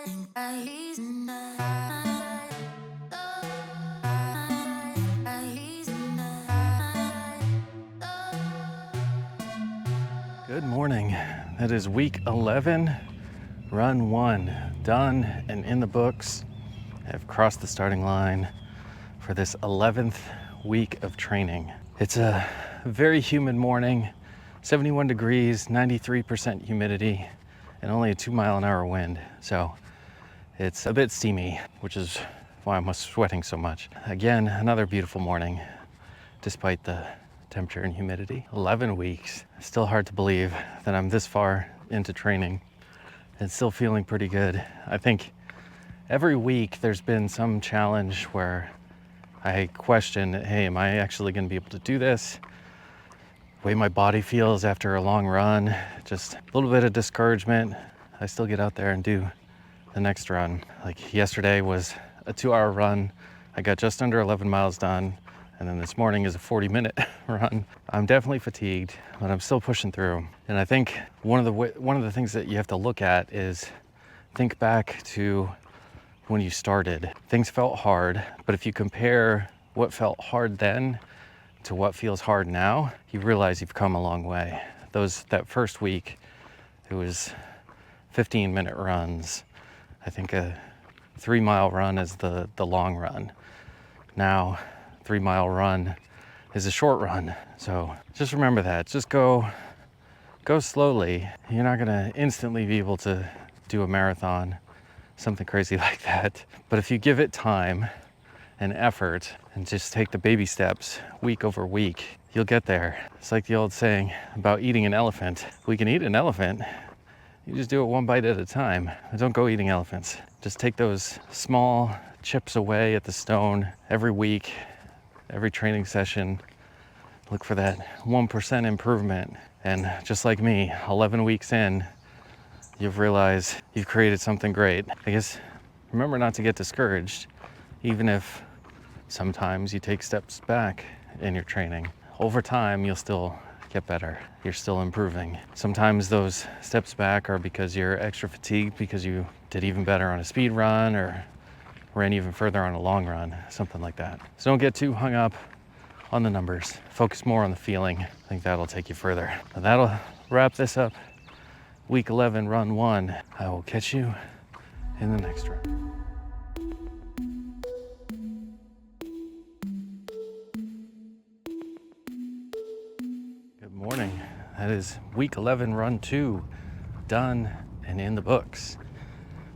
Good morning. That is week 11, run 1, done and in the books. I've crossed the starting line for this 11th week of training. It's a very humid morning, 71 degrees, 93% humidity, and only a 2-mile-an-hour wind. So it's a bit steamy, which is why I'm sweating so much. Again, another beautiful morning, despite the temperature and humidity. 11 weeks. Still hard to believe that I'm this far into training and still feeling pretty good. I think every week there's been some challenge where I question, hey, am I actually going to be able to do this? The way my body feels after a long run, just a little bit of discouragement. I still get out there and do the next run. Like yesterday was a 2-hour run. I got just under 11 miles done. And then this morning is a 40-minute run. I'm definitely fatigued, but I'm still pushing through. And I think one of the things that you have to look at is think back to when you started. Things felt hard, but if you compare what felt hard then to what feels hard now, you realize you've come a long way. That first week, it was 15-minute runs. I think a 3-mile run is the long run. Now, 3-mile run is a short run. So just remember that. Just go slowly. You're not gonna instantly be able to do a marathon, something crazy like that. But if you give it time and effort and just take the baby steps week over week, you'll get there. It's like the old saying about eating an elephant. We can eat an elephant. You just do it one bite at a time. Don't go eating elephants. Just take those small chips away at the stone every week. Every training session, look for that 1% improvement. And just like me, 11 weeks in, you've realized you've created something great. I guess remember not to get discouraged, even if sometimes you take steps back in your training. Over time, you'll still get better. You're still improving. Sometimes those steps back are because you're extra fatigued because you did even better on a speed run or ran even further on a long run, something like that. So don't get too hung up on the numbers. Focus more on the feeling. I think that'll take you further. And that'll wrap this up. Week 11, run 1. I will catch you in the next run. Good morning. That is week 11, run 2, done and in the books.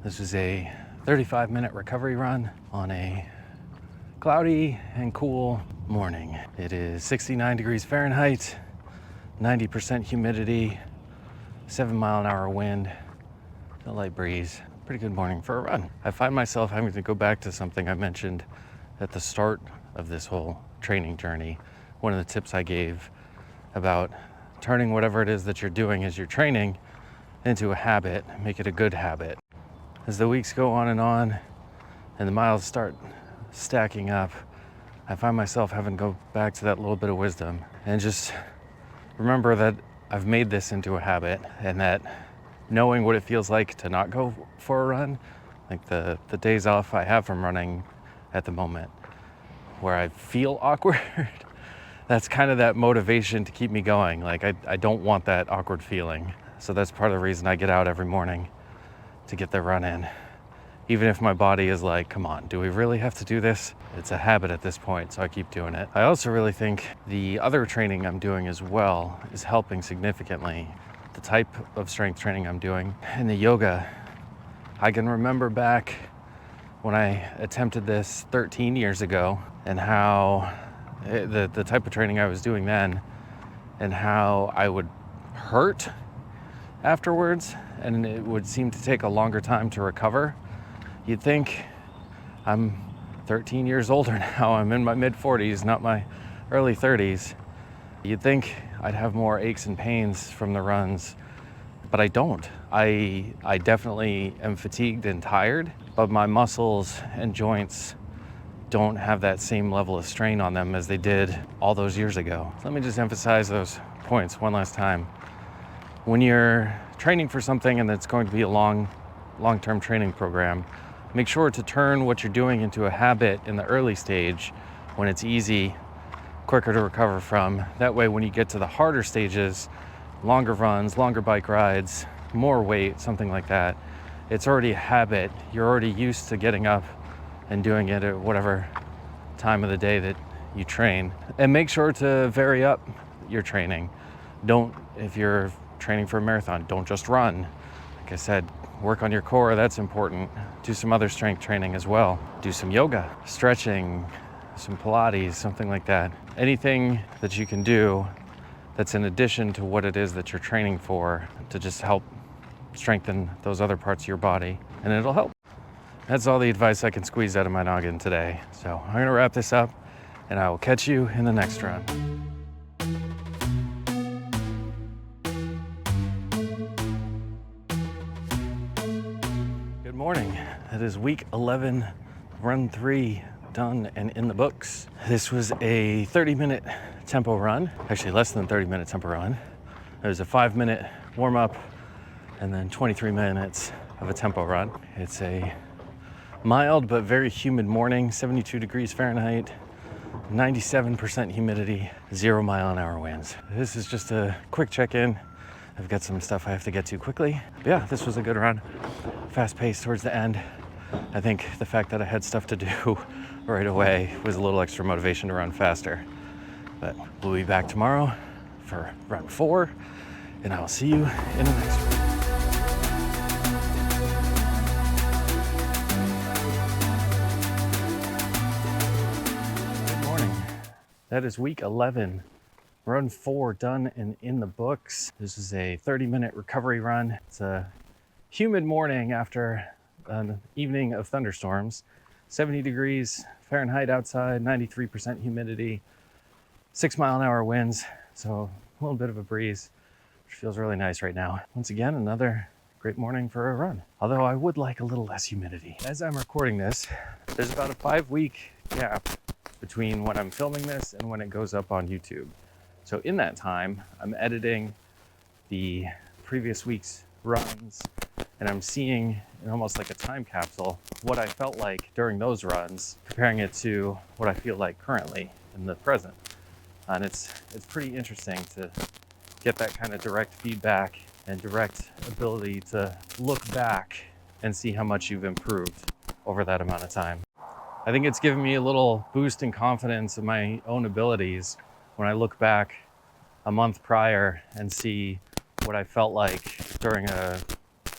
This is a 35-minute recovery run on a cloudy and cool morning. It is 69 degrees Fahrenheit, 90% humidity, 7-mile-an-hour wind, a light breeze. Pretty good morning for a run. I find myself having to go back to something I mentioned at the start of this whole training journey. One of the tips I gave about turning whatever it is that you're doing as you're training into a habit, make it a good habit. As the weeks go on and the miles start stacking up, I find myself having to go back to that little bit of wisdom and just remember that I've made this into a habit and that knowing what it feels like to not go for a run, like the days off I have from running at the moment where I feel awkward, that's kind of that motivation to keep me going. Like I don't want that awkward feeling. So that's part of the reason I get out every morning to get the run in. Even if my body is like, come on, do we really have to do this? It's a habit at this point, so I keep doing it. I also really think the other training I'm doing as well is helping significantly. The type of strength training I'm doing and the yoga. I can remember back when I attempted this 13 years ago and how the type of training I was doing then and how I would hurt afterwards and it would seem to take a longer time to recover. You'd think I'm 13 years older now. I'm in my mid-40s, not my early 30s. You'd think I'd have more aches and pains from the runs, but I don't. I definitely am fatigued and tired, but my muscles and joints don't have that same level of strain on them as they did all those years ago. Let me just emphasize those points one last time. When you're training for something and it's going to be a long long-term training program, make sure to turn what you're doing into a habit in the early stage when it's easy, quicker to recover from. That way, when you get to the harder stages, longer runs, longer bike rides, more weight, something like that, it's already a habit. You're already used to getting up and doing it at whatever time of the day that you train. And make sure to vary up your training. If you're training for a marathon, don't just run. Like I said, work on your core, that's important. Do some other strength training as well. Do some yoga, stretching, some Pilates, something like that. Anything that you can do that's in addition to what it is that you're training for to just help strengthen those other parts of your body, and it'll help. That's all the advice I can squeeze out of my noggin today. So I'm gonna wrap this up and I will catch you in the next run. Good morning. That is week 11, run 3, done and in the books. This was a 30-minute tempo run, actually less than 30-minute tempo run. It was a 5-minute warm up and then 23 minutes of a tempo run. It's a mild but very humid morning, 72 degrees Fahrenheit, 97% humidity, 0 mile-an-hour winds. This is just a quick check-in. I've got some stuff I have to get to quickly. But yeah, this was a good run. Fast paced towards the end. I think the fact that I had stuff to do right away was a little extra motivation to run faster. But we'll be back tomorrow for run 4, and I'll see you in the next one. That is week 11, run 4 done and in the books. This is a 30-minute recovery run. It's a humid morning after an evening of thunderstorms. 70 degrees Fahrenheit outside, 93% humidity, 6 mile-an-hour winds, so a little bit of a breeze, which feels really nice right now. Once again, another great morning for a run, although I would like a little less humidity. As I'm recording this, there's about a 5-week gap between when I'm filming this and when it goes up on YouTube. So in that time, I'm editing the previous week's runs, and I'm seeing in almost like a time capsule what I felt like during those runs, comparing it to what I feel like currently in the present. And it's pretty interesting to get that kind of direct feedback and direct ability to look back and see how much you've improved over that amount of time. I think it's given me a little boost in confidence in my own abilities when I look back a month prior and see what I felt like during a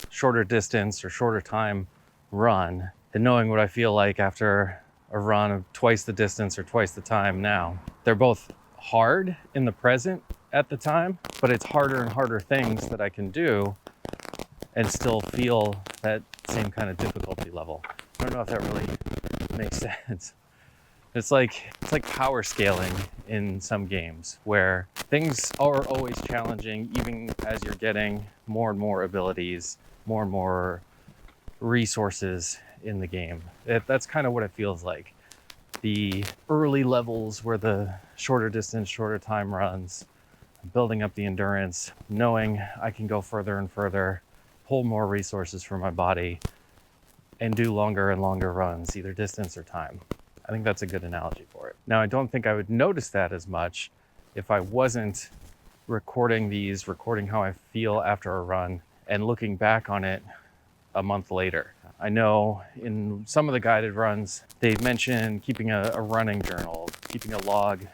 shorter distance or shorter time run, and knowing what I feel like after a run of twice the distance or twice the time now. They're both hard in the present at the time, but it's harder and harder things that I can do and still feel that same kind of difficulty level. I don't know if that really makes sense. It's like power scaling in some games where things are always challenging, even as you're getting more and more abilities, more and more resources in the game. That's kind of what it feels like. The early levels where the shorter distance, shorter time runs, building up the endurance, knowing I can go further and further, pull more resources from my body, and do longer and longer runs, either distance or time. I think that's a good analogy for it. Now, I don't think I would notice that as much if I wasn't recording how I feel after a run and looking back on it a month later. I know in some of the guided runs, they mention keeping a running journal, keeping a log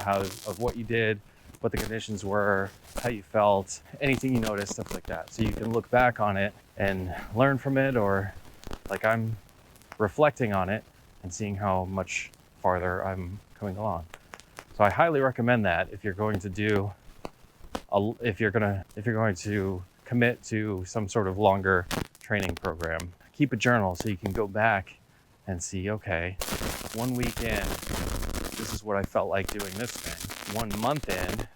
of what you did, what the conditions were, how you felt, anything you noticed, stuff like that. So you can look back on it and learn from it, or like I'm reflecting on it and seeing how much farther I'm coming along. So I highly recommend that if you're going to commit to some sort of longer training program. Keep a journal so you can go back and see, okay, 1 week in, this is what I felt like doing this thing. 1 month in,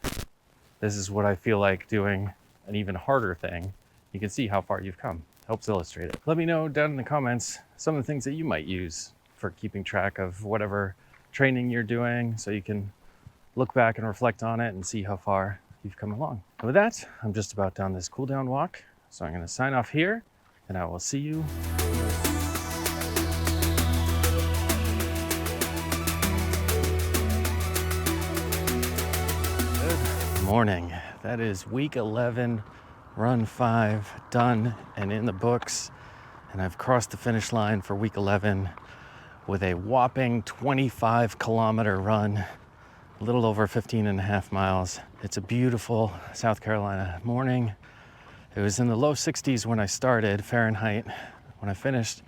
this is what I feel like doing an even harder thing. You can see how far you've come. Helps illustrate it. Let me know down in the comments some of the things that you might use for keeping track of whatever training you're doing, so you can look back and reflect on it and see how far you've come along. And with that, I'm just about done this cool down walk. So I'm going to sign off here and I will see you. Good morning. That is week 11, run 5, done and in the books. And I've crossed the finish line for week 11 with a whopping 25-kilometer run, a little over 15 and a half miles. It's a beautiful South Carolina morning. It was in the low 60s when I started, Fahrenheit. When I finished,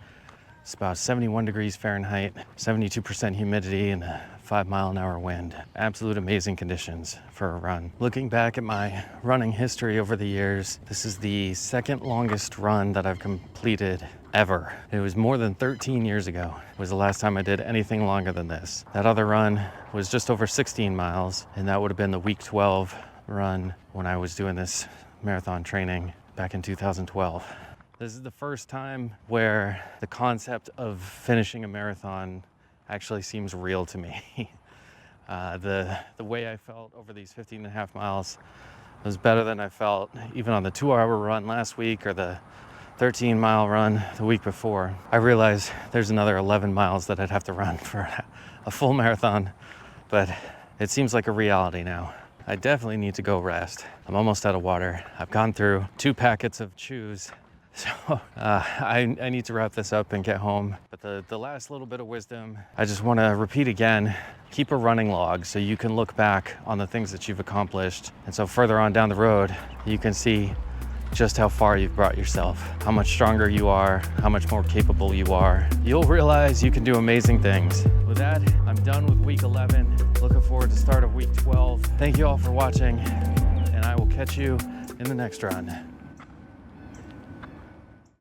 it's about 71 degrees Fahrenheit, 72% humidity, and a 5-mile-an-hour wind. Absolute amazing conditions for a run. Looking back at my running history over the years, this is the second longest run that I've completed ever. It was more than 13 years ago. It was the last time I did anything longer than this. That other run was just over 16 miles, and that would have been the week 12 run when I was doing this marathon training back in 2012. This is the first time where the concept of finishing a marathon actually seems real to me. The way I felt over these 15 and a half miles was better than I felt even on the 2-hour run last week or the 13-mile run the week before. I realize there's another 11 miles that I'd have to run for a full marathon, but it seems like a reality now. I definitely need to go rest. I'm almost out of water. I've gone through 2 packets of chews. So I need to wrap this up and get home. But the last little bit of wisdom, I just want to repeat again, keep a running log so you can look back on the things that you've accomplished. And so further on down the road, you can see just how far you've brought yourself, how much stronger you are, how much more capable you are. You'll realize you can do amazing things. With that, I'm done with week 11. Looking forward to the start of week 12. Thank you all for watching, and I will catch you in the next run.